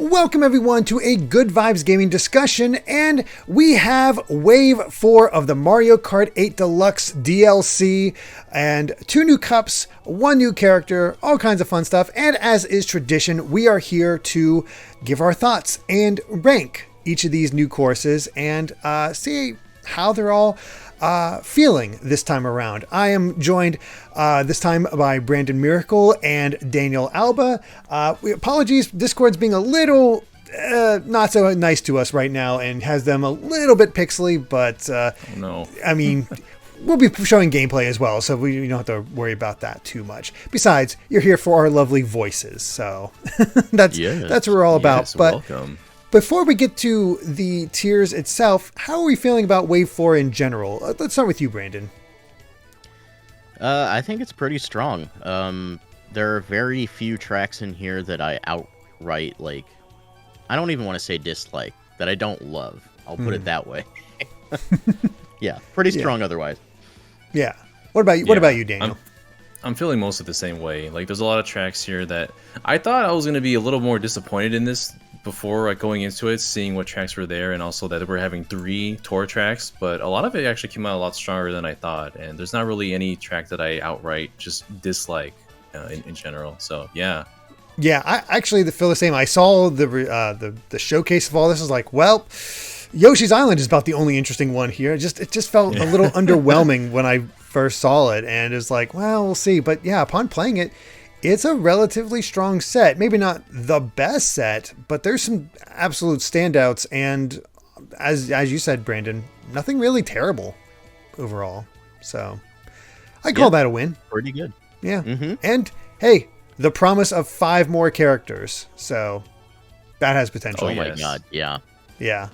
Welcome everyone to a Good Vibes Gaming discussion, and we have Wave 4 of the Mario Kart 8 Deluxe DLC, and 2 new cups, 1 new character, all kinds of fun stuff, and as is tradition, we are here to give our thoughts and rank each of these new courses and see how they're all feeling this time around. I am joined this time by Brandon Miracle and Daniel Alba. Apologies, Discord's being a little not so nice to us right now and has them a little bit pixely, but no. I mean, we'll be showing gameplay as well, so we don't have to worry about that too much. Besides, you're here for our lovely voices, so that's what we're all about. Yes, but welcome. Before we get to the tiers itself, how are we feeling about Wave 4 in general? Let's start with you, Brandon. I think it's pretty strong. There are very few tracks in here that I outright, I don't even want to say dislike, that I don't love. I'll put it that way. Yeah, pretty strong otherwise. Yeah. What about you? What about you, Daniel? I'm feeling most of the same way. There's a lot of tracks here that I thought I was going to be a little more disappointed in this before going into it, seeing what tracks were there, and also that we're having 3 tour tracks, but a lot of it actually came out a lot stronger than I thought, and there's not really any track that I outright just dislike in general. So yeah, I actually feel the same. I saw the showcase of all this. I was like, well, Yoshi's Island is about the only interesting one here. It just felt a little underwhelming when I first saw it, and it was like, well, we'll see. But yeah, upon playing it, it's a relatively strong set. Maybe not the best set, but there's some absolute standouts. And as you said, Brandon, nothing really terrible overall. So I call that a win. Pretty good. Yeah. Mm-hmm. And hey, the promise of 5 more characters. So that has potential. Oh my God. Yeah. Yeah.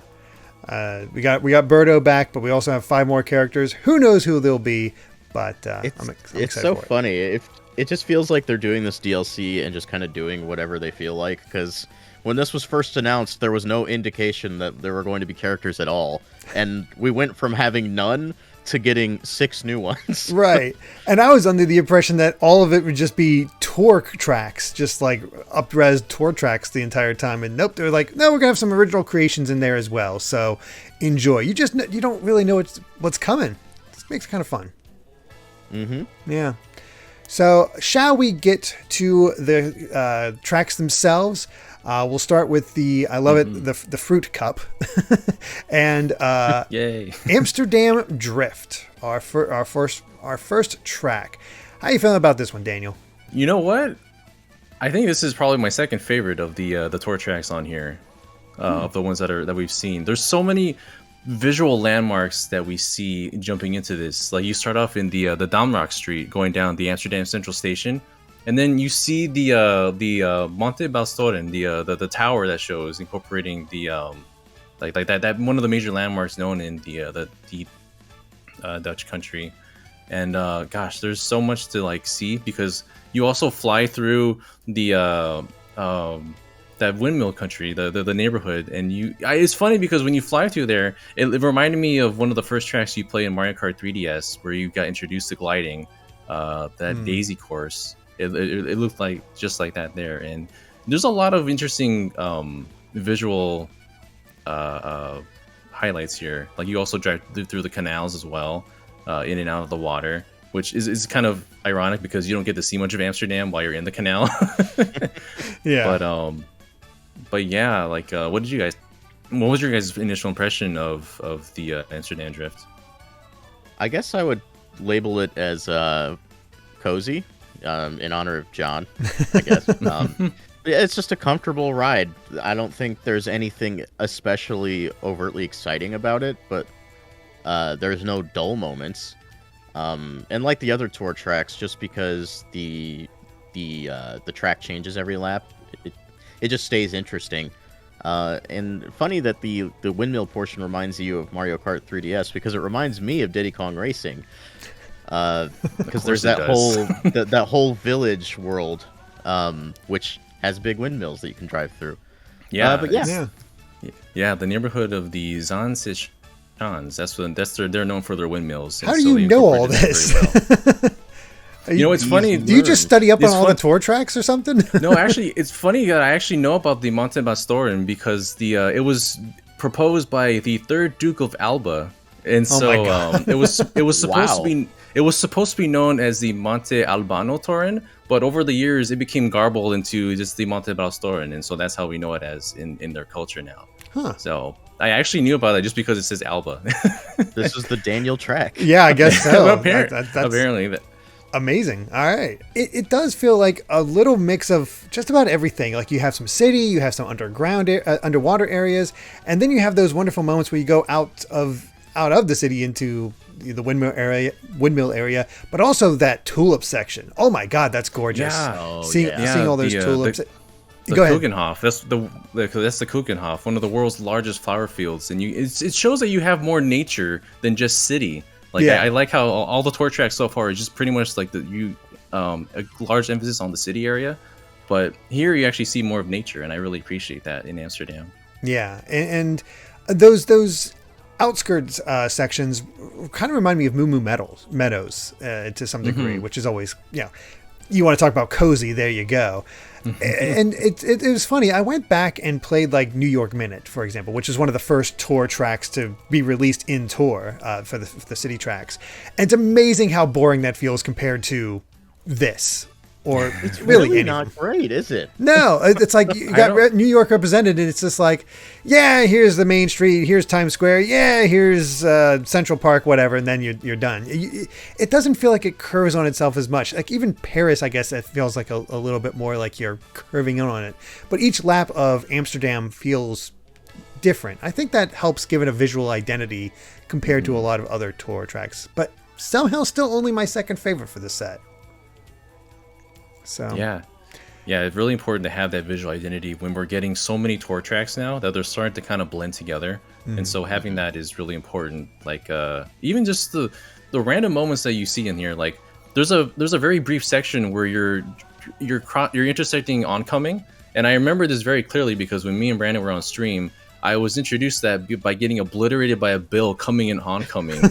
We got Birdo back, but we also have 5 more characters. Who knows who they'll be? But I'm it's so funny. It just feels like they're doing this DLC and just kind of doing whatever they feel like, because when this was first announced, there was no indication that there were going to be characters at all. And we went from having none to getting 6 new ones. Right. And I was under the impression that all of it would just be tour tracks, just like up-res tour tracks the entire time. And nope, they're like, no, we're going to have some original creations in there as well. So enjoy. You don't really know what's coming. This makes it kind of fun. Mm-hmm. Yeah. So, shall we get to the tracks themselves? We'll start with the fruit cup, and yay, Amsterdam Drift, our first track. How are you feeling about this one, Daniel? You know what? I think this is probably my second favorite of the tour tracks on here, of the ones that we've seen. There's so many visual landmarks that we see jumping into this. Like, you start off in the Damrak Street, going down the Amsterdam Central Station, and then you see the Monte Balstoren, the tower that shows, incorporating the that one of the major landmarks known in the Dutch country. And gosh, there's so much to see, because you also fly through the that windmill country, the neighborhood, and it's funny because when you fly through there, it reminded me of one of the first tracks you play in Mario Kart 3DS, where you got introduced to gliding, that Daisy course. It looked like just like that there, and there's a lot of interesting visual highlights here. Like, you also drive through the canals as well, in and out of the water, which is kind of ironic because you don't get to see much of Amsterdam while you're in the canal. Yeah. But yeah, what was your guys' initial impression of the Amsterdam Drift? I guess I would label it as cozy, in honor of John, I guess. It's just a comfortable ride. I don't think there's anything especially overtly exciting about it, but there's no dull moments. And like the other tour tracks, just because the track changes every lap, it just stays interesting. And funny that the windmill portion reminds you of Mario Kart 3DS, because it reminds me of Diddy Kong Racing. Because there's that whole village world, which has big windmills that you can drive through. Yeah, but yeah, the neighborhood of the Zaanstrechtans. They're known for their windmills. How do you know all this? You know, it's funny. Do you just study up on It's all fun- the tour tracks or something? No, actually, it's funny that I actually know about the Monte Bastorin because it was proposed by the third Duke of Alba, and Oh my God. it was supposed to Wow. be known as the Monte Albano Torin, but over the years it became garbled into just the Monte Bastorin, and so that's how we know it as in their culture now. Huh. So I actually knew about it just because it says Alba. This is the Daniel track. Yeah, I guess so. That's Apparently, amazing. All right. It does feel like a little mix of just about everything. Like you have some city, you have some underwater areas, and then you have those wonderful moments where you go out of the city into the windmill area, but also that tulip section. Oh my God, that's gorgeous. Yeah. Oh, seeing yeah. all those tulips. The Go ahead. Kuggenhof. That's the Kuggenhof, one of the world's largest flower fields, and it shows that you have more nature than just city. Like Yeah. I like how all the tour tracks so far is just pretty much like a large emphasis on the city area, but here you actually see more of nature, and I really appreciate that in Amsterdam. Yeah, and those outskirts sections kind of remind me of Moo Moo Meadows to some degree, which is always, you want to talk about cozy, there you go. And it was funny. I went back and played like New York Minute, for example, which is one of the first tour tracks to be released in tour for the city tracks. And it's amazing how boring that feels compared to this. Or It's really really any- not great, is it? No, it's like you got New York represented, and it's just like, yeah, here's the main street, here's Times Square, yeah, here's Central Park, whatever, and then you're done. It doesn't feel like it curves on itself as much. Like even Paris, I guess, it feels like a little bit more like you're curving in on it. But each lap of Amsterdam feels different. I think that helps give it a visual identity compared to a lot of other tour tracks. But somehow still only my second favorite for the set. So Yeah, it's really important to have that visual identity when we're getting so many tour tracks now that they're starting to kind of blend together, and so having that is really important. Like even just the random moments that you see in here, like there's a very brief section where you're intersecting oncoming, and I remember this very clearly because when me and Brandon were on stream, I was introduced to that by getting obliterated by a bill coming in oncoming,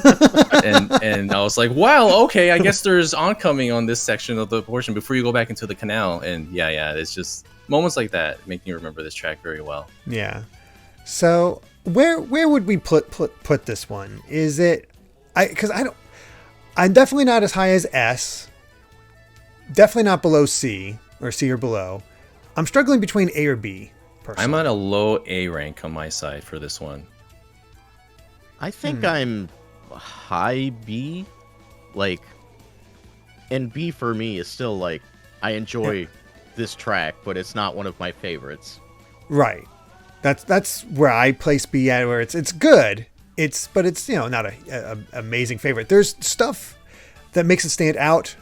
and I was like, wow, okay, I guess there's oncoming on this section of the portion before you go back into the canal, and yeah, it's just moments like that make me remember this track very well. yeah. So where would we put this one? Is it I'm definitely not as high as S. Definitely not below C or C or below. I'm struggling between A or B. Personally. I'm at a low A rank on my side for this one. I think I'm high B, like, and B for me is still like I enjoy this track, but it's not one of my favorites. Right. That's where I place B at, where it's good. But it's not a amazing favorite. There's stuff that makes it stand out,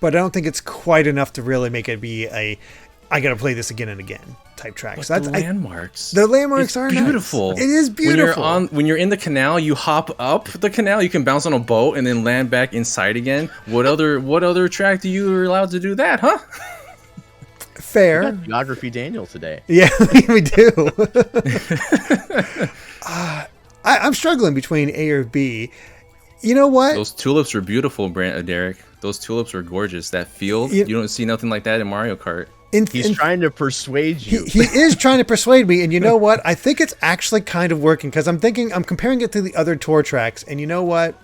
but I don't think it's quite enough to really make it be I gotta play this again and again type track. But So the landmarks. the landmarks It's are nice. beautiful. It is beautiful. When you're in the canal, you hop up the canal. You can bounce on a boat and then land back inside again. What other track do you are allowed to do that, huh? Fair. Geography Daniel today. Yeah, we do. I'm struggling between A or B. You know what? Those tulips are beautiful, Derek. Those tulips are gorgeous. That field, you don't see nothing like that in Mario Kart. He's trying to persuade you. He is trying to persuade me, and you know what? I think it's actually kind of working because I'm comparing it to the other tour tracks, and you know what?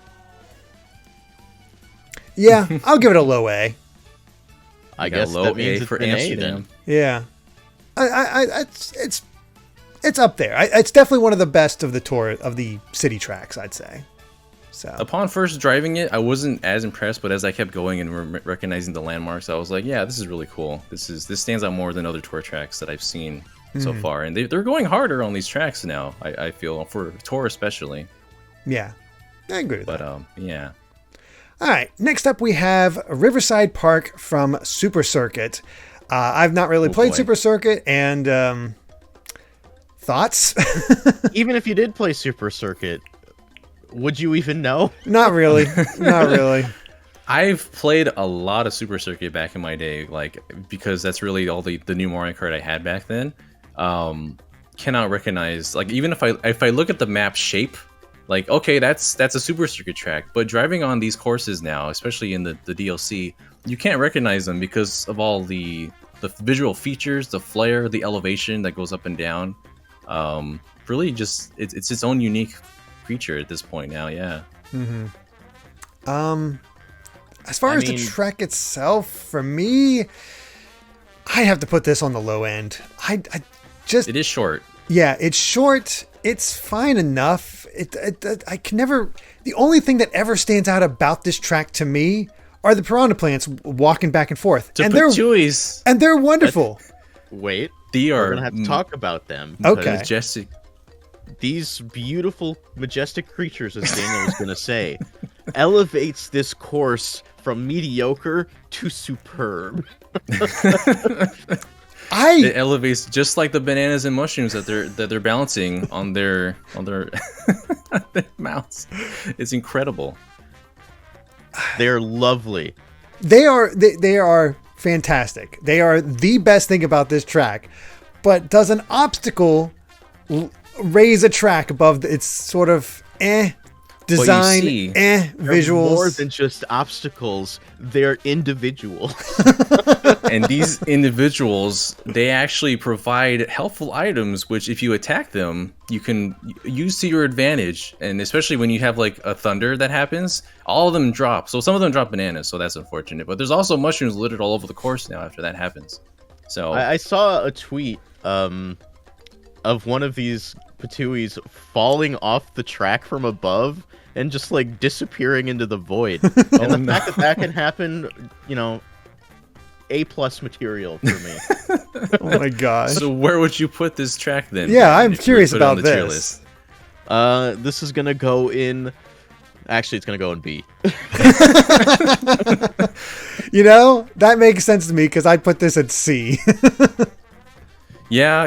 Yeah, I'll give it a low A. I You got guess low that means A it's for an A Amsterdam. then. Yeah, it's up there. It's definitely one of the best of the city tracks, I'd say. So Upon first driving it, I wasn't as impressed, but as I kept going and recognizing the landmarks, I was like, yeah, this is really cool. This stands out more than other tour tracks that I've seen so far, and they're going harder on these tracks now. I feel for tour especially. yeah, I agree with that. But yeah. All right, next up we have Riverside Park from Super Circuit. I've not really played boy. Super Circuit, and thoughts? Even if you did play Super Circuit, would you even know? Not really. Not really. I've played a lot of Super Circuit back in my day, like because that's really all the new Mario Kart I had back then. Cannot recognize, like, even if I look at the map shape, Like, okay, that's a super circuit track, but driving on these courses now, especially in the DLC, you can't recognize them because of all the visual features, the flare, the elevation that goes up and down. Really, just it's its own unique creature at this point now. Yeah. As far as the track itself, for me, I have to put this on the low end. I just... It is short. Yeah, it's short. It's fine enough. I can never... The only thing that ever stands out about this track to me are the piranha plants walking back and forth. And they're wonderful. Wait. We're going to have to talk about them. Okay. Majestic. These beautiful, majestic creatures, as Daniel was going to say, elevates this course from mediocre to superb. It elevates just like the bananas and mushrooms that they're balancing on their their mounts. It's incredible. They're lovely. They are fantastic. They are the best thing about this track. But does an obstacle raise a track above its sort of design, visuals? More than just obstacles, they're individual. And these individuals, they actually provide helpful items, which if you attack them, you can use to your advantage. And especially when you have like a thunder that happens, all of them drop. So some of them drop bananas, so that's unfortunate. But there's also mushrooms littered all over the course now after that happens. So I saw a tweet of one of these Patuis falling off the track from above and just like disappearing into the void. And the fact that can happen, A+ material for me. Oh my gosh. So where would you put this track then? Yeah, I'm curious about this. This is gonna go in. Actually, it's gonna go in B. That makes sense to me because I'd put this at C. Yeah,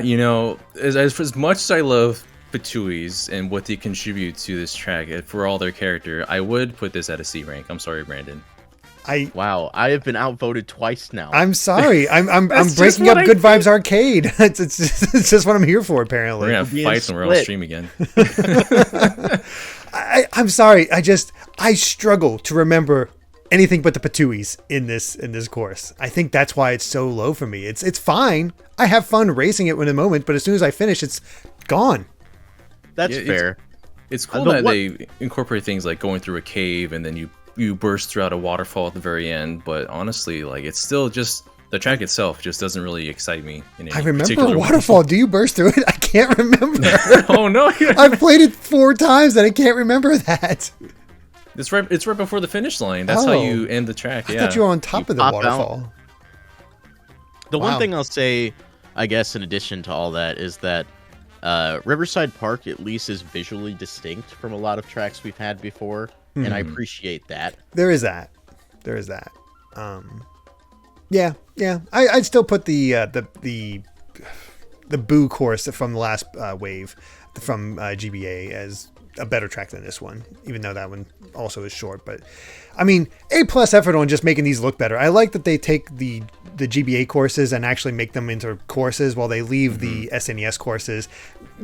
as much as I love Patuis and what they contribute to this track for all their character, I would put this at a C rank. I'm sorry, Brandon. Wow, I have been outvoted twice now. I'm sorry. I'm breaking up Good Vibes Arcade. It's just what I'm here for. Apparently, we're gonna have fights when we're on stream again. I'm sorry. I struggle to remember anything but the Patuis in this course. I think that's why it's so low for me. It's fine. I have fun racing it in a moment, but as soon as I finish, it's gone. That's fair. It's cool that they incorporate things like going through a cave and then you burst throughout a waterfall at the very end. But honestly, like it's still just the track itself just doesn't really excite me. I remember a waterfall. Do you burst through it? I can't remember. Oh no! I've played it 4 times and I can't remember that. It's right before the finish line. That's how you end the track. I thought you were on top of the waterfall. Out. The one thing I'll say, I guess, in addition to all that, is that Riverside Park at least is visually distinct from a lot of tracks we've had before, and I appreciate that. There is that. Yeah. I'd still put the Boo course from the last wave from GBA as a better track than this one, even though that one also is short. But I mean, A+ effort on just making these look better. I like that they take the GBA courses and actually make them into courses while they leave the SNES courses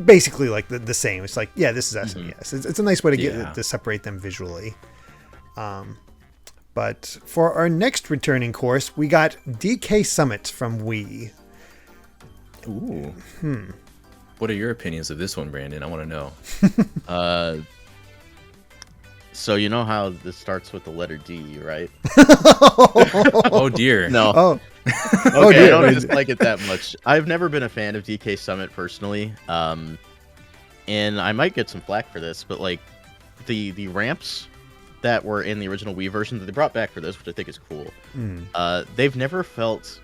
basically like the same. It's like, yeah, this is SNES. It's a nice way to get to separate them visually. But for our next returning course, we got DK Summit from Wii. Ooh. What are your opinions of this one, Brandon? I want to know. So you know how this starts with the letter D, right? Oh dear. No. Oh. Okay, I don't dislike it that much. I've never been a fan of DK Summit personally, and I might get some flack for this, but like the ramps that were in the original Wii version that they brought back for this, which I think is cool, they've never felt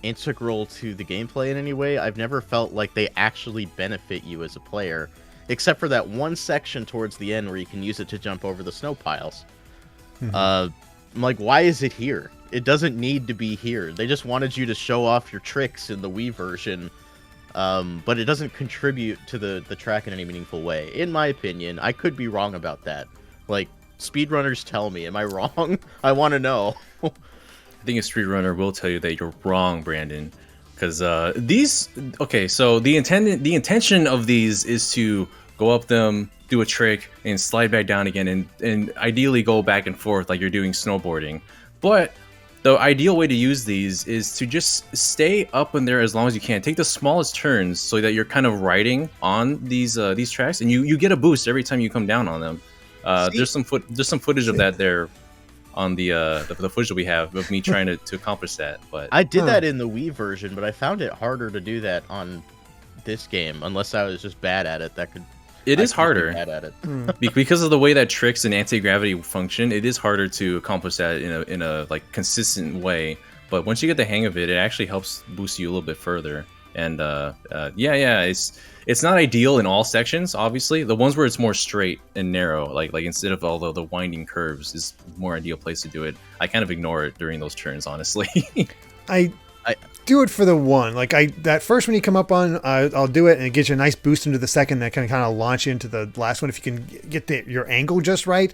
integral to the gameplay in any way. I've never felt like they actually benefit you as a player, except for that one section towards the end where you can use it to jump over the snow piles. I'm like, why is it here? It doesn't need to be here. They just wanted you to show off your tricks in the Wii version, but it doesn't contribute to the track in any meaningful way. In my opinion, I could be wrong about that. Like, speedrunners tell me, am I wrong? I want to know. I think a speedrunner will tell you that you're wrong, Brandon, because these. Okay, so the intention of these is to go up them, do a trick, and slide back down again, and ideally go back and forth like you're doing snowboarding. But the ideal way to use these is to just stay up in there as long as you can. Take the smallest turns so that you're kind of riding on these tracks, and you get a boost every time you come down on them. There's some footage of that there on the footage that we have of me trying to accomplish that. But I did that in the Wii version, but I found it harder to do that on this game, unless I was just bad at it. It is harder bad at it. because of the way that tricks and anti-gravity function. It is harder to accomplish that in a like consistent way. But once you get the hang of it, it actually helps boost you a little bit further. And it's not ideal in all sections. Obviously, the ones where it's more straight and narrow, like instead of all the winding curves, is more ideal place to do it. I kind of ignore it during those turns, honestly. I do it for the one. Like that first one you come up on, I'll do it, and it gives you a nice boost into the second that can kind of launch you into the last one if you can get your angle just right.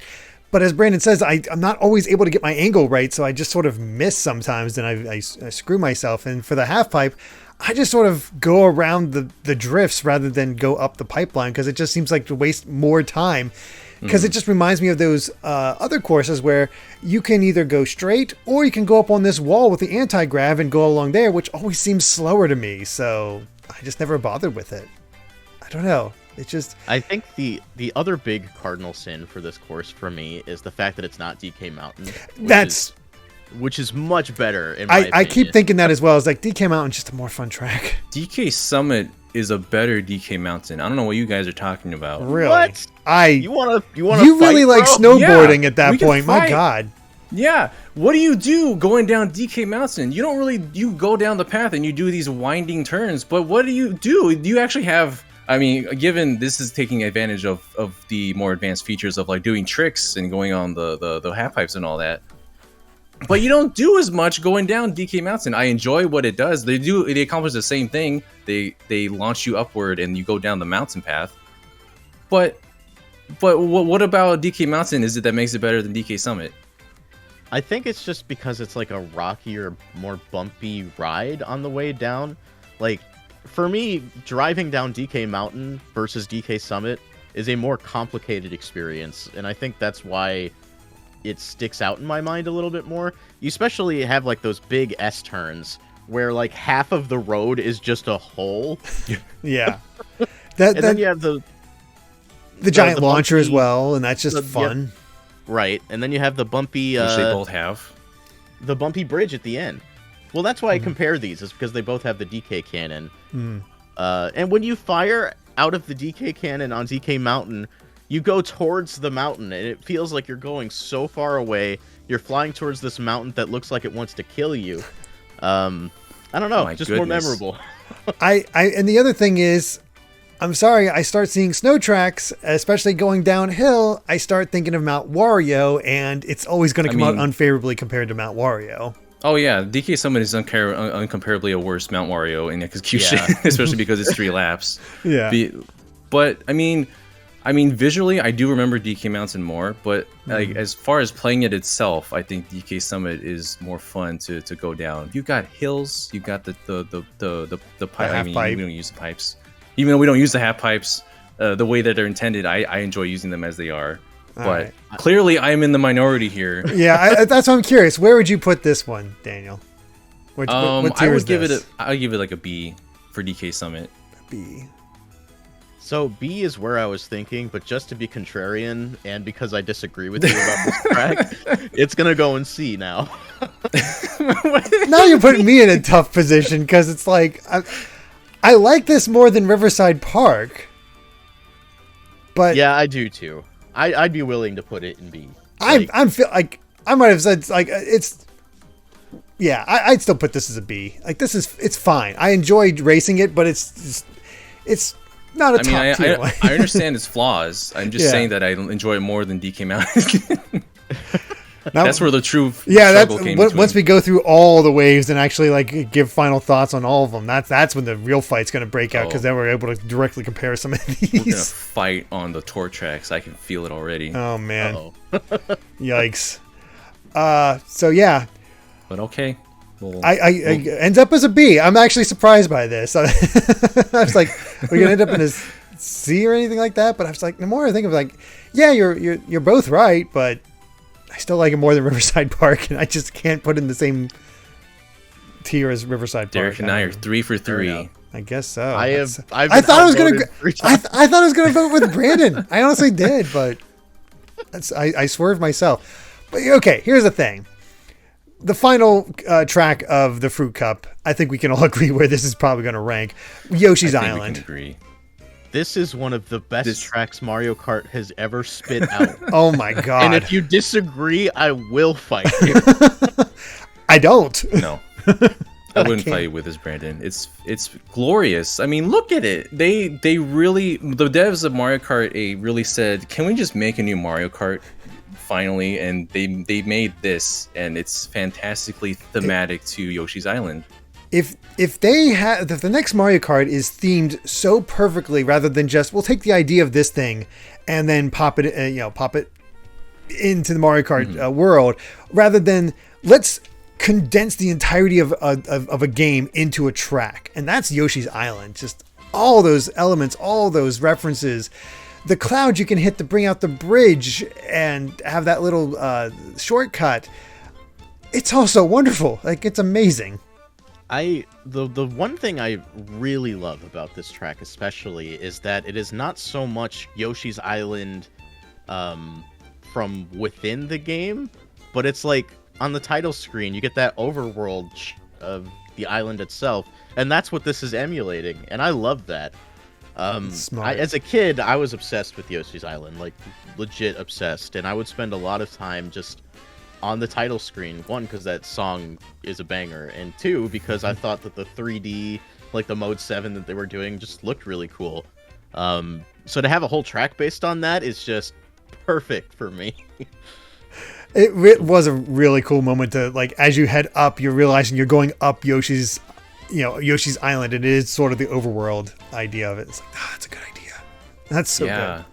But as Brandon says, I'm not always able to get my angle right, so I just sort of miss sometimes, and I screw myself. And for the half pipe, I just sort of go around the drifts rather than go up the pipeline, because it just seems like to waste more time. Because it just reminds me of those other courses where you can either go straight or you can go up on this wall with the anti-grav and go along there, which always seems slower to me. So I just never bothered with it. I don't know. It's just... I think the other big cardinal sin for this course for me is the fact that it's not DK Mountain. Which is much better in my opinion. I keep thinking that as well. It's like DK Mountain's just a more fun track. DK Summit is a better DK Mountain. I don't know what you guys are talking about. Really? What? You want to You fight, really like bro? snowboarding Yeah, at that we can point. My fight. God. Yeah. What do you do going down DK Mountain? You go down the path and you do these winding turns, but what do? Do you actually have... I mean, given this is taking advantage of the more advanced features of like doing tricks and going on the half pipes and all that. But you don't do as much going down DK Mountain. I enjoy what it does. They accomplish the same thing. They launch you upward and you go down the mountain path. But what about DK Mountain is it that makes it better than DK Summit? I think it's just because it's like a rockier, more bumpy ride on the way down. Like, for me, driving down DK Mountain versus DK Summit is a more complicated experience. And I think that's why it sticks out in my mind a little bit more. You especially have like those big S turns where like half of the road is just a hole. Yeah. Then you have the giant launcher bumpy, as well, and that's just fun. Yeah, right. And then you have the bumpy Which they both have. The bumpy bridge at the end. Well, that's why I compare these, is because they both have the DK cannon. And when you fire out of the DK cannon on DK Mountain, you go towards the mountain, and it feels like you're going so far away. You're flying towards this mountain that looks like it wants to kill you. I don't know, just more memorable. And the other thing is, I'm sorry, I start seeing snow tracks, especially going downhill. I start thinking of Mount Wario, and it's always going to come out unfavorably compared to Mount Wario. Oh yeah, DK Summit is uncomparably a worse Mount Wario in execution, especially because it's 3 laps. Yeah. But I mean, visually, I do remember DK Mountain more. But like as far as playing it itself, I think DK Summit is more fun to go down. You got hills, you got the pipe. I mean, we don't use the pipes, even though we don't use the half pipes the way that they're intended. I enjoy using them as they are. But clearly, I am in the minority here. Yeah, that's why I'm curious. Where would you put this one, Daniel? What I would give it. I would give it like a B for DK Summit. B. So B is where I was thinking, but just to be contrarian and because I disagree with you about this track, it's gonna go in C now. Now you're putting me in a tough position because it's like I like this more than Riverside Park. But yeah, I do too. I'd be willing to put it in B. I'm feel like I might have said like it's. Yeah, I'd still put this as a B. Like it's fine. I enjoyed racing it, but it's not a top tier one. I understand its flaws. I'm just saying that I enjoy it more than DK Mountain. That's where the true struggle came between. Once we go through all the waves and actually like give final thoughts on all of them, that's when the real fight's going to break out, because then we're able to directly compare some of these. We're going to fight on the tour tracks. I can feel it already. Oh man. Yikes. So yeah. But okay. I ends up as a B. I'm actually surprised by this. I was like, we're gonna end up in this see or anything like that. But I was like, the more I think of like, yeah, you're both right, but I still like it more than Riverside Park, and I just can't put it in the same tier as Riverside Park. Derek and I are 3 for 3. I guess so. I thought I was gonna. I thought I was gonna vote with Brandon. I honestly did, but I swerved myself. But okay, here's the thing. The final track of the Fruit Cup, I think we can all agree where this is probably going to rank. Yoshi's Island. We can agree. This is one of the best tracks Mario Kart has ever spit out. Oh my god! And if you disagree, I will fight you. I don't. No. I wouldn't fight with this, Brandon. It's glorious. I mean, look at it. They really, the devs of Mario Kart 8 really said, can we just make a new Mario Kart finally? And they made this, and it's fantastically thematic to Yoshi's Island. If the next Mario Kart is themed so perfectly, rather than just we'll take the idea of this thing and then pop it into the Mario Kart world, rather than let's condense the entirety of a game into a track. And that's Yoshi's Island. Just all those elements, all those references, the clouds you can hit to bring out the bridge and have that little shortcut. It's all so wonderful. Like, it's amazing. The one thing I really love about this track especially is that it is not so much Yoshi's Island from within the game, but it's like on the title screen, you get that overworld of the island itself, and that's what this is emulating, and I love that. As a kid, I was obsessed with Yoshi's Island, like legit obsessed, and I would spend a lot of time just on the title screen. One, because that song is a banger, and two, because I thought that the 3D, like the Mode 7 that they were doing, just looked really cool. So to have a whole track based on that is just perfect for me. It was a really cool moment to, like, as you head up, you're realizing you're going up Yoshi's Island, and it is sort of the overworld idea of it. It's like, that's a good idea. That's so good.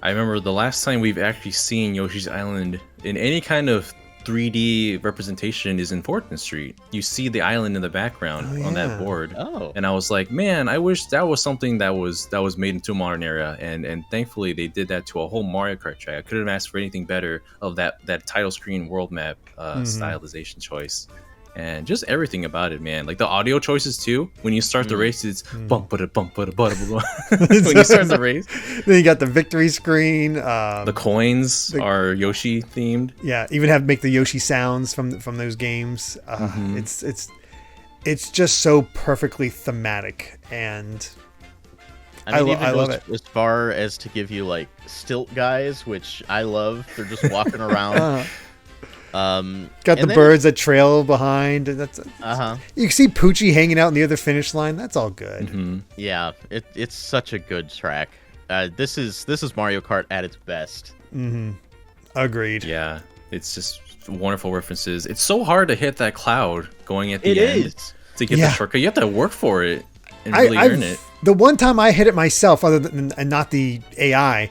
I remember the last time we've actually seen Yoshi's Island in any kind of 3D representation is in 14th Street. You see the island in the background on that board. Oh. And I was like, man, I wish that was something that was made into a modern era. And thankfully they did that to a whole Mario Kart track. I couldn't have asked for anything better of that title screen world map stylization choice. And just everything about it, man. Like the audio choices too. When you start the race, it's bump bada bump bada bada bada. When you start the race, then you got the victory screen. The coins are Yoshi themed. Yeah, even make the Yoshi sounds from those games. It's just so perfectly thematic, and I love it. As far as to give you like stilt guys, which I love. They're just walking around. Got the birds that trail behind. That's you see Poochie hanging out in the other finish line. That's all good. Yeah, it's such a good track. This is Mario Kart at its best. Agreed. Yeah, it's just wonderful references. It's so hard to hit that cloud going at the end to get the shortcut. You have to work for it and really earn it. The one time I hit it myself, other than and not the AI.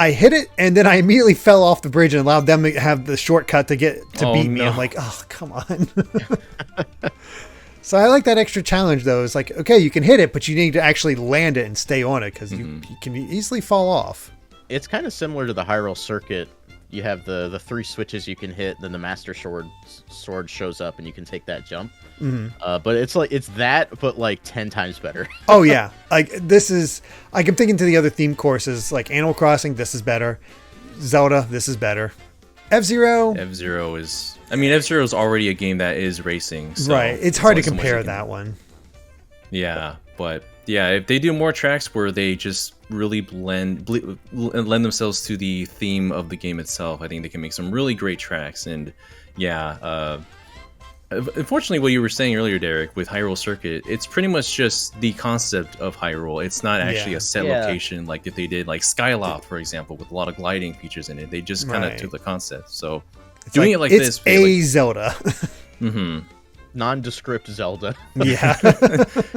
I hit it, and then I immediately fell off the bridge and allowed them to have the shortcut to beat me. I'm like, oh, come on. So I like that extra challenge, though. It's like, okay, you can hit it, but you need to actually land it and stay on it, because you can easily fall off. It's kind of similar to the Hyrule Circuit. You have the 3 switches you can hit, then the Master Sword shows up, and you can take that jump. But it's that, but like 10 times better. Oh yeah, like this is. Like I'm thinking to the other theme courses, like Animal Crossing. This is better. Zelda. This is better. F-Zero is. I mean, F-Zero is already a game that is racing. So right. It's hard to compare that one. Yeah, but yeah, if they do more tracks where they just really lend themselves to the theme of the game itself, I think they can make some really great tracks. And yeah. Unfortunately, what you were saying earlier, Derek, with Hyrule Circuit, it's pretty much just the concept of Hyrule. It's not actually a set location like if they did like Skyloft, for example, with a lot of gliding features in it. They just kind of took the concept. So it's doing it like this, Zelda. Nondescript Zelda. Yeah.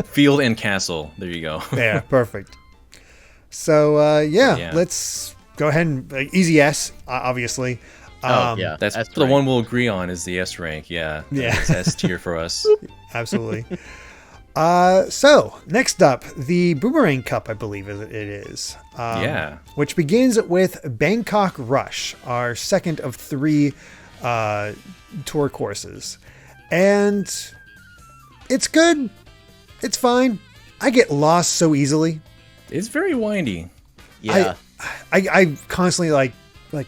Field and castle. There you go. Yeah, perfect. So let's go ahead and easy S, obviously. That's S the one we'll agree on is the S rank. Yeah, it's S tier for us. Absolutely. So next up, the Boomerang Cup, I believe it is. Yeah. Which begins with Bangkok Rush, our second of 3 tour courses. And it's good. It's fine. I get lost so easily. It's very windy. Yeah. I constantly like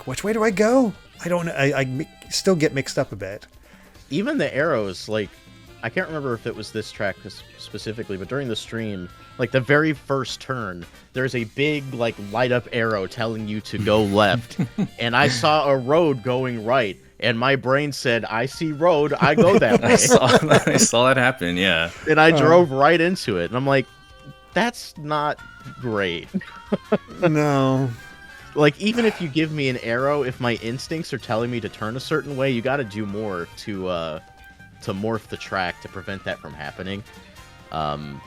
which way do I go? I don't know. I still get mixed up a bit. Even the arrows, like, I can't remember if it was this track specifically, but during the stream, like the very first turn, there's a big like light up arrow telling you to go left. And I saw a road going right. And my brain said, I see road, I go that way. I saw that happen, yeah. And I drove right into it. And I'm like, that's not great. No. Like, even if you give me an arrow, if my instincts are telling me to turn a certain way, you got to do more to morph the track to prevent that from happening. And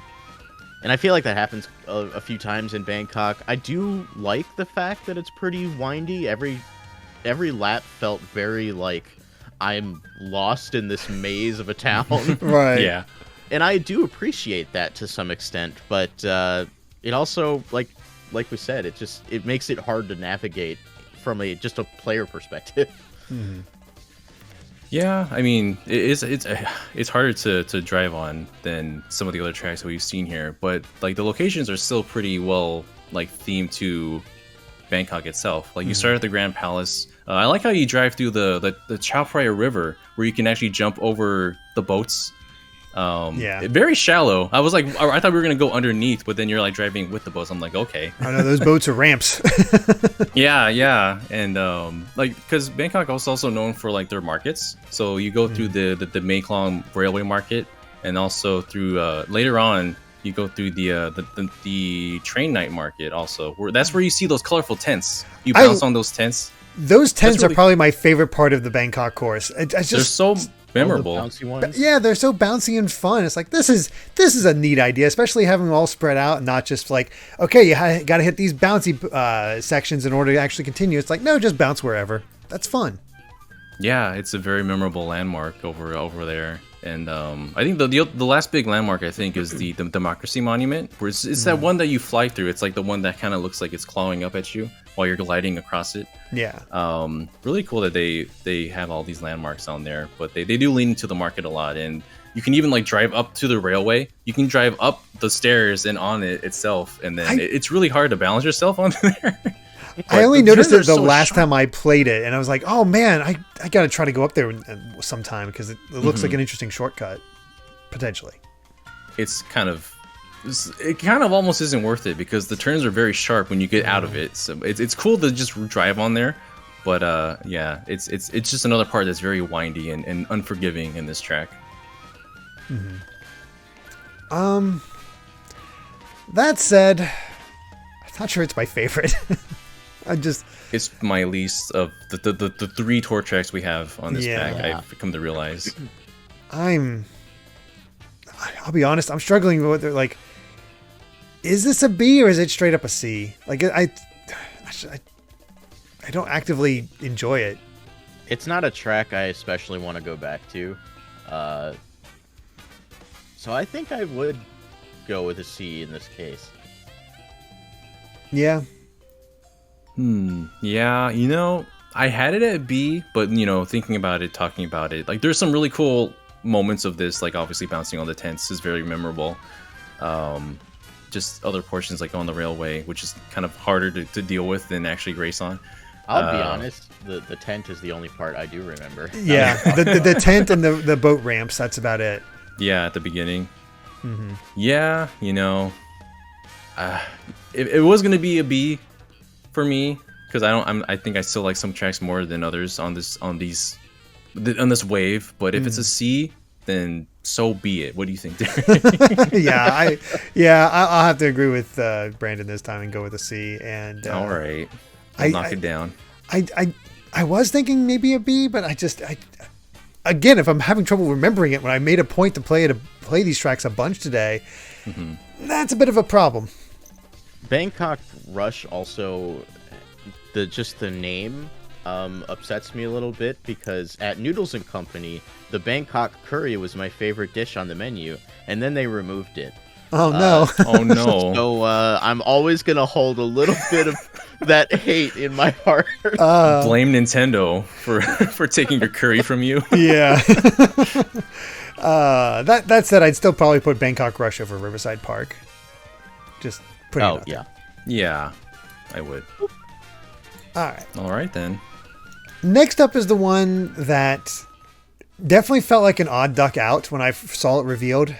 I feel like that happens a few times in Bangkok. I do like the fact that it's pretty windy. Every lap felt very like I'm lost in this maze of a town. Right. Yeah. And I do appreciate that to some extent, but it also, like we said, it makes it hard to navigate from just a player perspective. Mm-hmm. Yeah, I mean, it's harder to drive on than some of the other tracks that we've seen here, but like the locations are still pretty well like themed to Bangkok itself. Like you start at the Grand Palace. I like how you drive through the Chao Phraya River, where you can actually jump over the boats. Very shallow. I was like, I thought we were gonna go underneath, but then you're like driving with the boats. I'm like, okay. I know those boats are ramps. Yeah, and like because Bangkok is also known for like their markets. So you go through the Mekong Railway Market, and also through later on you go through the train night market also. That's where you see those colorful tents. You bounce on those tents. Those tents are probably my favorite part of the Bangkok course. They're so memorable. The bouncy ones. Yeah, they're so bouncy and fun. It's like this is a neat idea, especially having them all spread out and not just like, okay, you got to hit these bouncy sections in order to actually continue. It's like, no, just bounce wherever. That's fun. Yeah, it's a very memorable landmark over there. And I think the last big landmark I think is the Democracy Monument, where it's that one that you fly through. It's like the one that kind of looks like it's clawing up at you while you're gliding across it. Yeah. Really cool that they have all these landmarks on there, but they do lean into the market a lot, and you can even like drive up to the railway. You can drive up the stairs and on it itself, and then it's really hard to balance yourself on there. I only noticed it the last time I played it, and I was like, "Oh man, I got to try to go up there sometime because it looks like an interesting shortcut, potentially." It kind of almost isn't worth it because the turns are very sharp when you get out of it. So it's cool to just drive on there, but it's just another part that's very windy and unforgiving in this track. That said, I'm not sure it's my favorite. It's my least of the 3 tour tracks we have on this pack. I've come to realize. I'll be honest, I'm struggling with it. Like, is this a B or is it straight up a C? Like, I don't actively enjoy it. It's not a track I especially want to go back to. So I think I would go with a C in this case. Yeah. Yeah, I had it at B, but thinking about it, talking about it, like there's some really cool moments of this, like obviously bouncing on the tents is very memorable. Just other portions like on the railway, which is kind of harder to deal with than actually race on. I'll be honest, the tent is the only part I do remember. Yeah, the tent and the boat ramps, that's about it. Yeah, at the beginning. Yeah, it was gonna be a B for me because I think I still like some tracks more than others on this wave. But if it's a C, then so be it. What do you think, Derek? I'll have to agree with Brandon this time and go with a C. And all right, I'll knock it down. I was thinking maybe a B, but again, if I'm having trouble remembering it when I made a point to play these tracks a bunch today, that's a bit of a problem. Bangkok Rush also, the name upsets me a little bit because at Noodles and Company, the Bangkok curry was my favorite dish on the menu, and then they removed it. Oh no! Oh no! So I'm always gonna hold a little bit of that hate in my heart. Blame Nintendo for taking your curry from you. Yeah. That said, I'd still probably put Bangkok Rush over Riverside Park. Just putting it out there. Yeah, I would. All right then. Next up is the one that definitely felt like an odd duck out when I saw it revealed.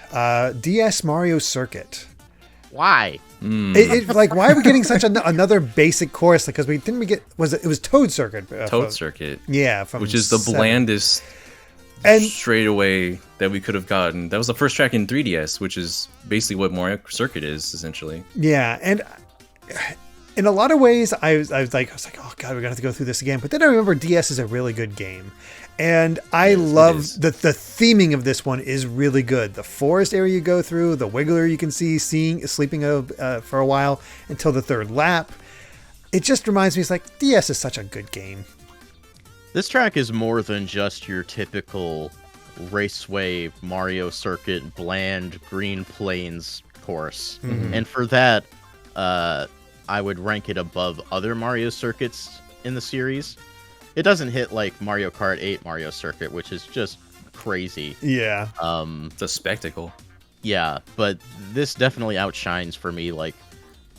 DS Mario Circuit. Why? Like, why are we getting such another basic course? Because it was Toad Circuit. Toad Circuit. Yeah, which is the blandest and straight away that we could have gotten. That was the first track in 3DS, which is basically what Mario Circuit is essentially. Yeah, and in a lot of ways, I was like, oh god, we're gonna have to go through this again. But then I remember DS is a really good game, and I love the theming of this one is really good. The forest area you go through, the wiggler you can sleeping for a while until the third lap. It just reminds me, it's like DS is such a good game. This track is more than just your typical raceway Mario Circuit bland green plains course, and for that, I would rank it above other Mario Circuits in the series. It doesn't hit like Mario Kart 8 Mario Circuit, which is just crazy. Yeah. It's a spectacle. Yeah, but this definitely outshines for me like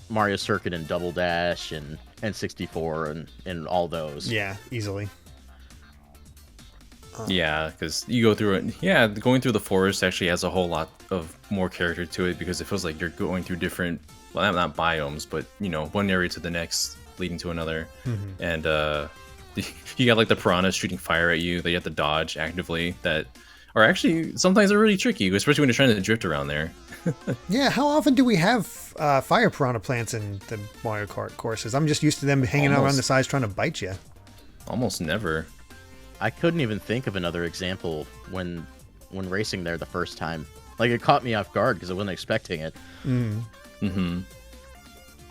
Mario Circuit and Double Dash and N64 and all those. Yeah, easily. Yeah, because you go through it. Yeah, going through the forest actually has a whole lot of more character to it because it feels like you're going through different, well, not biomes, but one area to the next, leading to another. And you got like the piranhas shooting fire at you that you have to dodge actively. That are actually sometimes are really tricky, especially when you're trying to drift around there. Yeah, how often do we have fire piranha plants in the Mario Kart courses? I'm just used to them hanging out around the sides trying to bite you. Almost never. I couldn't even think of another example when racing there the first time. Like, it caught me off guard because I wasn't expecting it.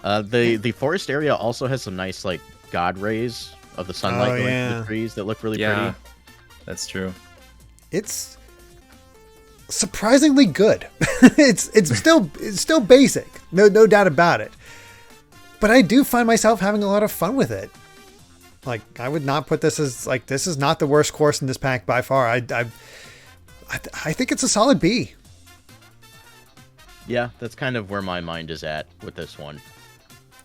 The forest area also has some nice like god rays of the sunlight going through the trees that look really pretty. That's true. It's surprisingly good. it's still basic, no doubt about it. But I do find myself having a lot of fun with it. Like, I would not put this as like, this is not the worst course in this pack by far. I think it's a solid B. Yeah, that's kind of where my mind is at with this one.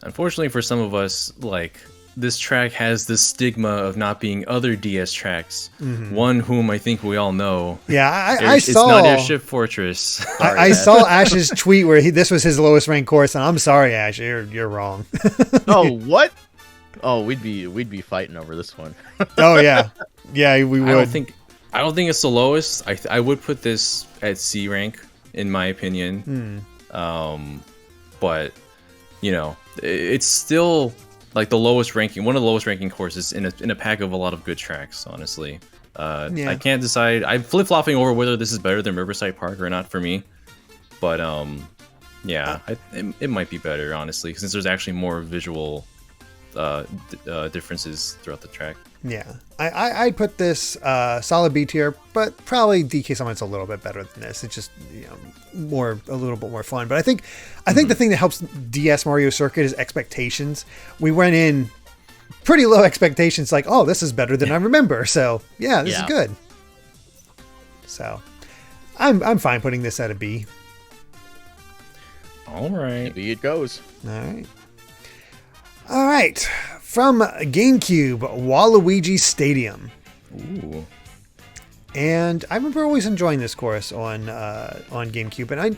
Unfortunately for some of us, like, this track has the stigma of not being other DS tracks. One whom I think we all know. Yeah, it's not Airship Fortress. I saw Ash's tweet where this was his lowest ranked course, and I'm sorry, Ash, you're wrong. Oh, what? Oh, we'd be fighting over this one. Oh yeah, we would. I don't think it's the lowest. I would put this at C rank in my opinion. But it's still like the lowest ranking, one of the lowest ranking courses in a pack of a lot of good tracks. Honestly, I can't decide. I'm flip flopping over whether this is better than Riverside Park or not for me. But it might be better honestly, since there's actually more visual differences throughout the track. Yeah, I'd put this solid B tier, but probably DK Summit's a little bit better than this. It's just a little bit more fun. But I think the thing that helps DS Mario Circuit is expectations. We went in pretty low expectations, like, oh, this is better than I remember. So yeah, this is good. So I'm fine putting this at a B. All right, maybe it goes. All right. From GameCube, Waluigi Stadium. Ooh. And I remember always enjoying this course on GameCube, and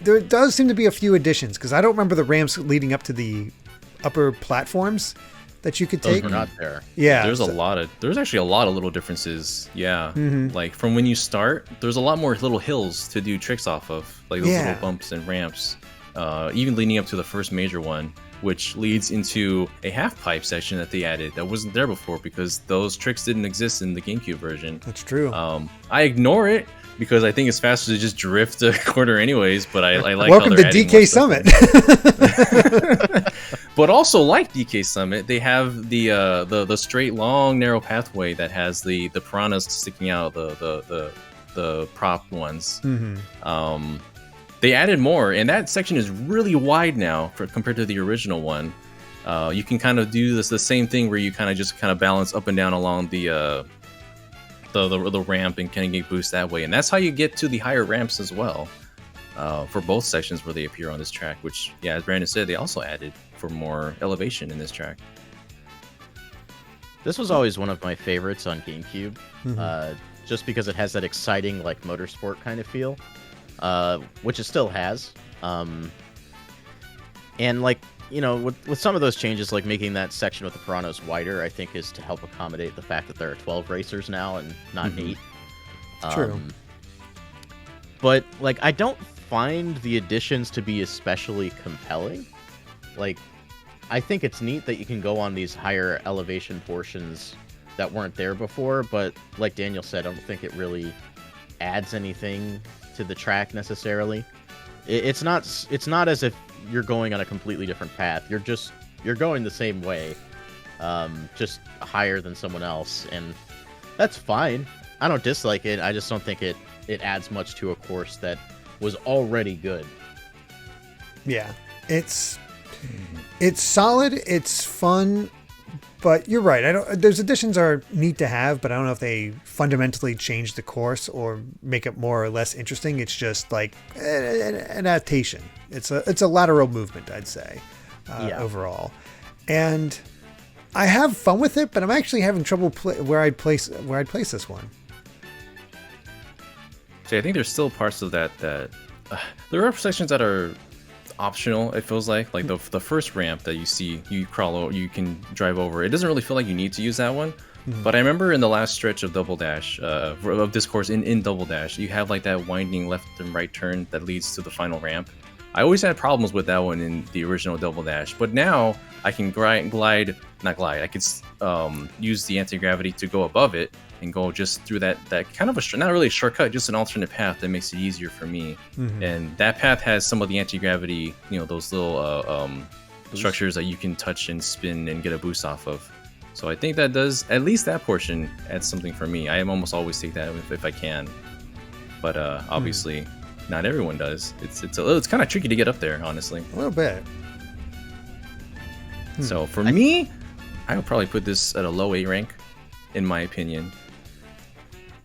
there does seem to be a few additions because I don't remember the ramps leading up to the upper platforms that you could take. Those were not there. Yeah, there's actually a lot of little differences. Yeah, like from when you start, there's a lot more little hills to do tricks off of, like those little bumps and ramps. Even leading up to the first major one, which leads into a half-pipe section that they added that wasn't there before because those tricks didn't exist in the GameCube version. That's true. I ignore it because I think it's faster to just drift a corner anyways, but I like Welcome how to they're DK Summit. But also, like DK Summit, they have the straight, long, narrow pathway that has the piranhas sticking out, the prop ones. They added more, and that section is really wide now compared to the original one. You can kind of do the same thing where you kind of balance up and down along the ramp and kind of get boost that way, and that's how you get to the higher ramps as well. For both sections where they appear on this track, which, yeah, as Brandon said, they also added for more elevation in this track. This was always one of my favorites on GameCube, just because it has that exciting, like, motorsport kind of feel, which it still has. And, like, you know, with some of those changes, like making that section with the piranhas wider, I think is to help accommodate the fact that there are 12 racers now and not 8. True. But, like, I don't find the additions to be especially compelling. Like, I think it's neat that you can go on these higher elevation portions that weren't there before, but like Daniel said, I don't think it really adds anything to the track necessarily. It's not as if you're going on a completely different path. You're going the same way, just higher than someone else, and that's fine. I don't dislike it. I just don't think it adds much to a course that was already good. Yeah, it's solid. It's fun, but you're right. Those additions are neat to have, but I don't know if they fundamentally change the course or make it more or less interesting. It's just like an adaptation. It's a lateral movement, I'd say, overall. And I have fun with it, but I'm actually having trouble where I'd place this one. See, I think there's still parts of that there are sections that are optional. It feels like the first ramp that you crawl over, you can drive over. It doesn't really feel like you need to use that one. But I remember in the last stretch of Double Dash, of this course in Double Dash, you have like that winding left and right turn that leads to the final ramp. I always had problems with that one in the original Double Dash, but now I can I could use the anti-gravity to go above it and go just through that kind of not really a shortcut, just an alternate path that makes it easier for me. And that path has some of the anti-gravity, those little structures that you can touch and spin and get a boost off of. So I think that does, at least that portion, adds something for me. I almost always take that if I can. But obviously, not everyone does. It's kind of tricky to get up there, honestly. A little bit. So for me, I would probably put this at a low A rank, in my opinion.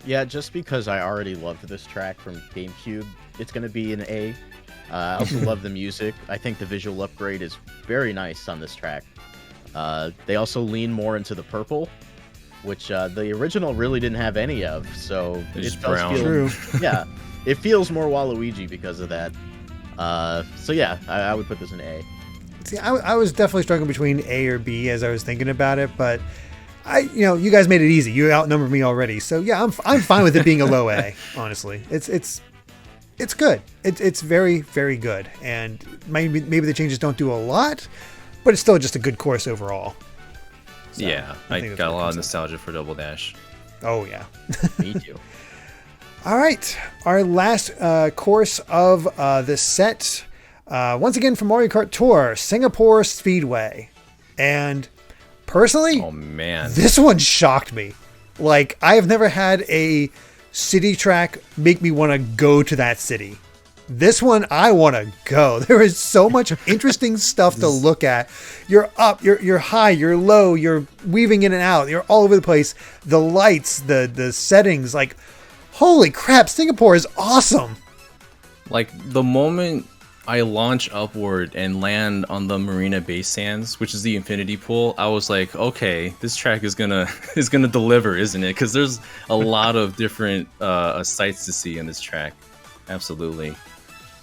Yeah, just because I already loved this track from GameCube, it's going to be an A. I also love the music. I think the visual upgrade is very nice on this track. They also lean more into the purple, which the original really didn't have any of. So it's it does brown. feel, True. Yeah, it feels more Waluigi because of that. So yeah, I would put this in A. See, I was definitely struggling between A or B as I was thinking about it, but you guys made it easy. You outnumbered me already, so yeah, I'm fine with it being a low A. Honestly, it's good. It's very, very good, and maybe the changes don't do a lot, but it's still just a good course overall. So, yeah, I got a lot of nostalgia for Double Dash. Oh yeah, Me too. All right, our last course of this set, once again from Mario Kart Tour, Singapore Speedway, and personally, oh man, this one shocked me. Like, I have never had a city track make me want to go to that city. This one, I want to go. There is so much interesting stuff to look at. You're up, you're high, you're low, you're weaving in and out. You're all over the place. The lights, the settings, like, holy crap, Singapore is awesome. Like, the moment I launch upward and land on the Marina Bay Sands, which is the infinity pool, I was like, okay, this track is gonna deliver, isn't it? Because there's a lot of different sights to see in this track. Absolutely.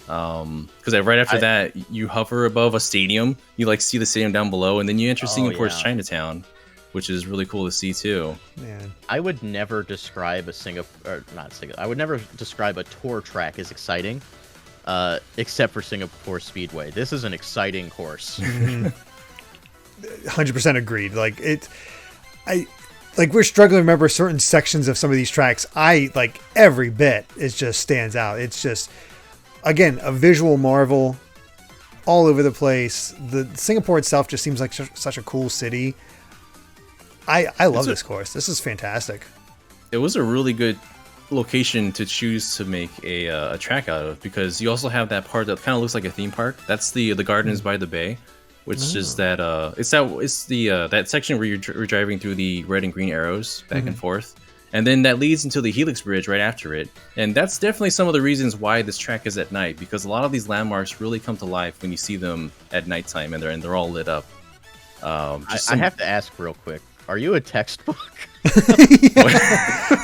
Because right after that, you hover above a stadium, you see the stadium down below, and then you enter Singapore's Chinatown, which is really cool to see too. Man, I would never describe I would never describe a tour track as exciting, except for Singapore Speedway. This is an exciting course. 100% agreed. We're struggling to remember certain sections of some of these tracks. Every bit, it just stands out. It's just, again, a visual marvel. all over the place. The Singapore itself just seems like such a cool city. I love this course. This is fantastic. It was a really good location to choose to make a track out of, because you also have that part that kind of looks like a theme park. That's the Gardens by the Bay, which is that that section where you're driving through the red and green arrows back and forth, and then that leads into the Helix Bridge right after it. And that's definitely some of the reasons why this track is at night, because a lot of these landmarks really come to life when you see them at nighttime, and they're all lit up. I have to ask real quick. Are you a textbook?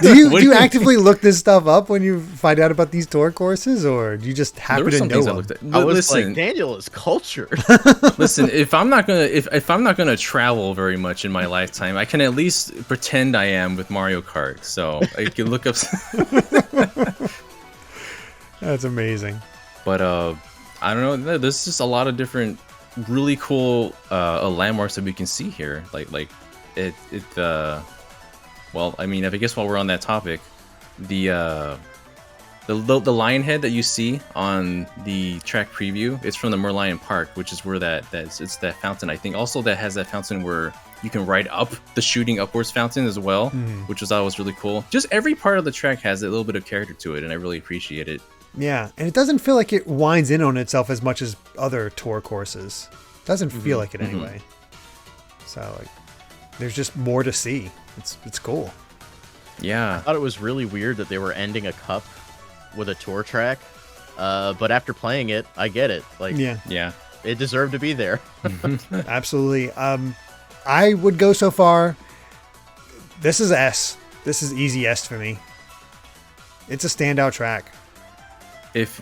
Do you actively look this stuff up when you find out about these tour courses, or do you just happen to know them? I was like, Daniel is cultured. Listen, if I'm not gonna travel very much in my lifetime, I can at least pretend I am with Mario Kart. So I can look up. That's amazing. But I don't know. There's just a lot of different, really cool landmarks that we can see here. Well, I mean, I guess while we're on that topic, the lion head that you see on the track preview, it's from the Merlion Park, which is where it's that fountain. I think also that has that fountain where you can ride up the shooting upwards fountain as well, which was always really cool. Just every part of the track has a little bit of character to it, and I really appreciate it. Yeah, and it doesn't feel like it winds in on itself as much as other tour courses. It doesn't feel like it anyway. So there's just more to see. It's cool. Yeah. I thought it was really weird that they were ending a cup with a tour track. But after playing it, I get it. Yeah. It deserved to be there. Absolutely. I would go so far. This is S. This is easy S for me. It's a standout track. If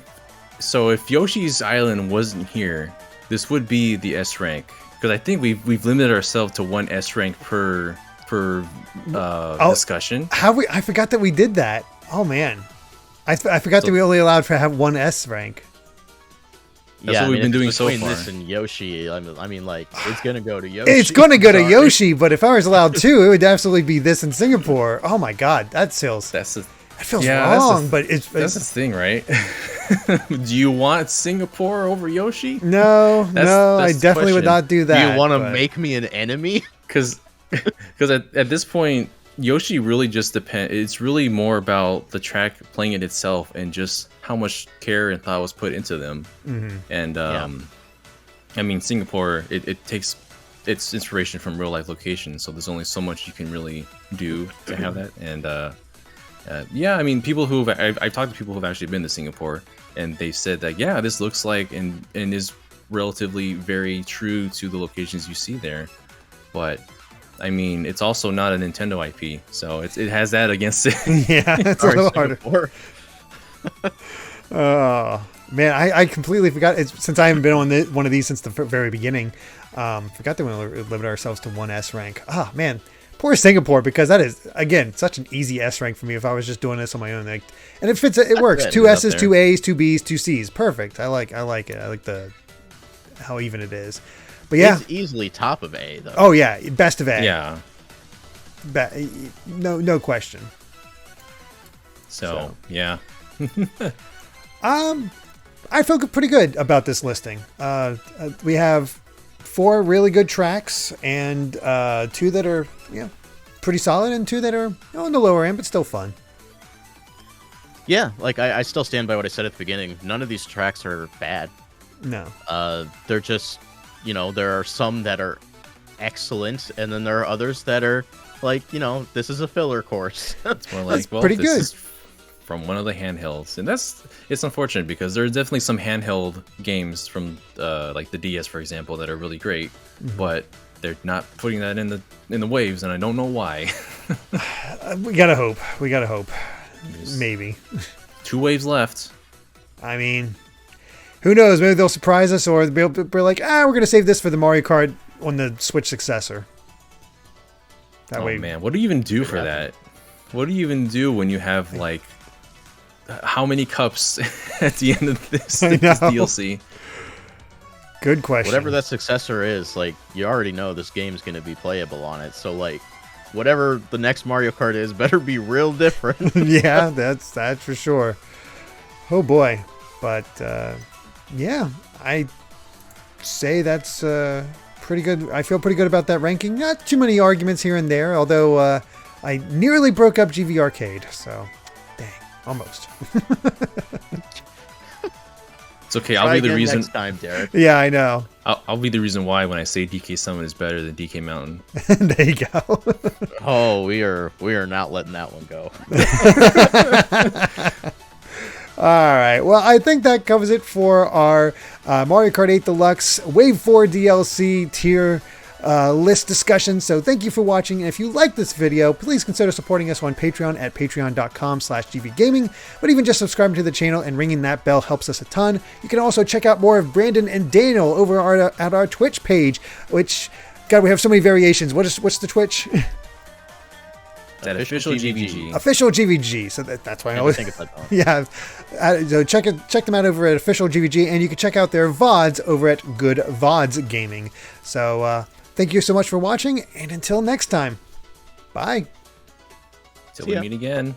Yoshi's Island wasn't here, this would be the S rank, because I think we've limited ourselves to one S rank per discussion. I forgot that we did that. Oh man, I forgot that we only allowed for have one S rank. That's what we've been doing so far. This and Yoshi, I mean, it's gonna go to Yoshi. It's gonna go to Yoshi, but if I was allowed two, it would absolutely be this in Singapore. Oh my god, that feels wrong. But that's the thing, right? Do you want Singapore over Yoshi? No, I definitely would not do that. Do you want to make me an enemy? Because at this point, Yoshi really just depends. It's really more about the track playing it itself and just how much care and thought was put into them. And I mean, Singapore, it takes its inspiration from real life locations, so there's only so much you can really do to have that. And I mean, I've talked to people who've actually been to Singapore, and they said that this looks like and is relatively very true to the locations you see there. But I mean, it's also not a Nintendo IP, so it has that against it. Yeah, it's a little harder. Oh man, I completely forgot. Since I haven't been on one of these since the very beginning. Forgot that we limit ourselves to one S rank. Oh man, poor Singapore, because that is again such an easy S rank for me if I was just doing this on my own. And it fits. It works. 2 S's, 2 A's, 2 B's, 2 C's. Perfect. I like it. I like how even it is. But yeah, it's easily top of A though. Oh yeah, best of A. Yeah. No question. So yeah. I feel pretty good about this listing. We have 4 really good tracks and 2 that are pretty solid, and 2 that are on the lower end but still fun. Yeah, I still stand by what I said at the beginning. None of these tracks are bad. No. They're just, there are some that are excellent, and then there are others that are this is a filler course. It's more like, pretty good. Is from one of the handhelds, and it's unfortunate because there are definitely some handheld games from like the DS, for example, that are really great, but they're not putting that in the waves, and I don't know why. We gotta hope. Maybe 2 waves left. I mean, who knows? Maybe they'll surprise us, or they're like, we're gonna save this for the Mario Kart on the Switch successor. That way, man, what do you even do for that? What do you even do when you have how many cups at the end of this DLC? Good question. Whatever that successor is, you already know this game's going to be playable on it. So, whatever the next Mario Kart is, better be real different. Yeah, that's for sure. Oh boy, but I say that's pretty good. I feel pretty good about that ranking. Not too many arguments here and there, although I nearly broke up GV Arcade. So, dang, almost. It's okay. I'll be the reason. Next time, Derek. Yeah, I know. I'll be the reason why when I say DK Summon is better than DK Mountain. There you go. Oh, we are not letting that one go. All right. Well, I think that covers it for our Mario Kart 8 Deluxe Wave 4 DLC tier list discussion. So thank you for watching. And if you like this video, please consider supporting us on Patreon at patreon.com/gvgaming. But even just subscribing to the channel and ringing that bell helps us a ton. You can also check out more of Brandon and Daniel over at our Twitch page, which, God, we have so many variations. What's the Twitch? That official GVG. Official GVG. So that's why I always think about that. Yeah. So check them out over at Official GVG, and you can check out their VODs over at Good VODs Gaming. So thank you so much for watching, and until next time, bye. Till we meet again.